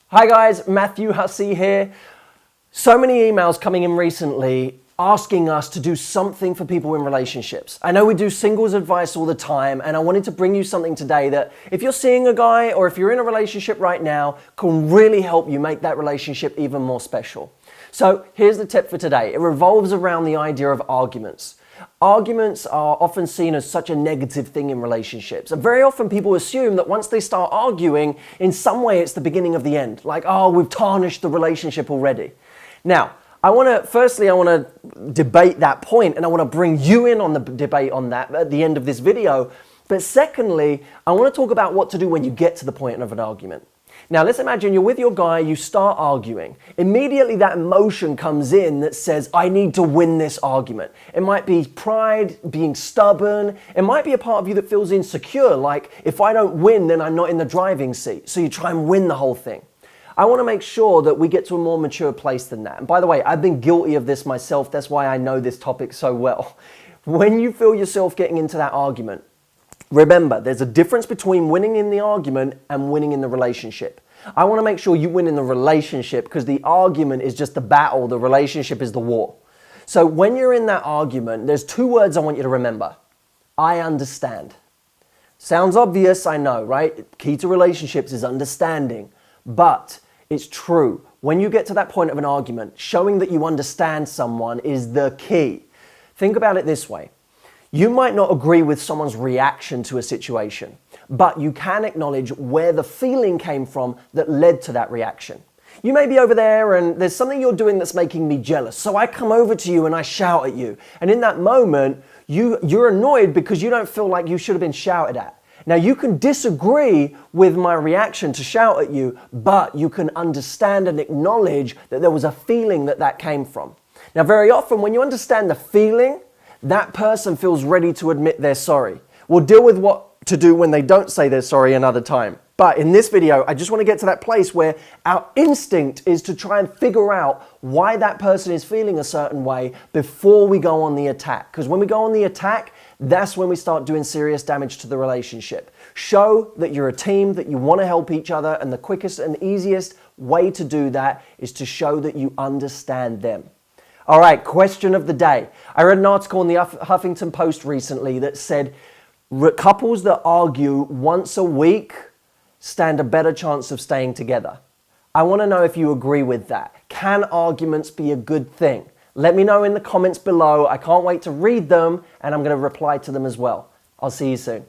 Hi guys, Matthew Hussey here. So many emails coming in recently asking us to do something for people in relationships. I know we do singles advice all the time, and I wanted to bring you something today that if you're seeing a guy or if you're in a relationship right now, can really help you make that relationship even more special. So here's the tip for today. It revolves around the idea of arguments. Arguments are often seen as such a negative thing in relationships. And very often people assume that once they start arguing, in some way it's the beginning of the end. Like, oh, we've tarnished the relationship already. Now, I want to debate that point, and I want to bring you in on the debate on that at the end of this video. But secondly, I want to talk about what to do when you get to the point of an argument. Now, let's imagine you're with your guy, you start arguing. Immediately that emotion comes in that says, I need to win this argument. It might be pride, being stubborn. It might be a part of you that feels insecure, like if I don't win, then I'm not in the driving seat. So you try and win the whole thing. I want to make sure that we get to a more mature place than that. And by the way, I've been guilty of this myself. That's why I know this topic so well. When you feel yourself getting into that argument, remember, there's a difference between winning in the argument and winning in the relationship. I want to make sure you win in the relationship because the argument is just the battle, the relationship is the war. So when you're in that argument, there's two words I want you to remember. I understand. Sounds obvious, I know, right? Key to relationships is understanding, but it's true. When you get to that point of an argument, showing that you understand someone is the key. Think about it this way. You might not agree with someone's reaction to a situation, but you can acknowledge where the feeling came from that led to that reaction. You may be over there and there's something you're doing that's making me jealous. So I come over to you and I shout at you. And in that moment, you're annoyed because you don't feel like you should have been shouted at. Now, you can disagree with my reaction to shout at you, but you can understand and acknowledge that there was a feeling that came from. Now, very often when you understand the feeling, that person feels ready to admit they're sorry. We'll deal with what to do when they don't say they're sorry another time. But in this video, I just want to get to that place where our instinct is to try and figure out why that person is feeling a certain way before we go on the attack. Because when we go on the attack, that's when we start doing serious damage to the relationship. Show that you're a team, that you want to help each other, and the quickest and easiest way to do that is to show that you understand them. All right, question of the day. I read an article in the Huffington Post recently that said couples that argue once a week stand a better chance of staying together. I want to know if you agree with that. Can arguments be a good thing? Let me know in the comments below. I can't wait to read them, and I'm going to reply to them as well. I'll see you soon.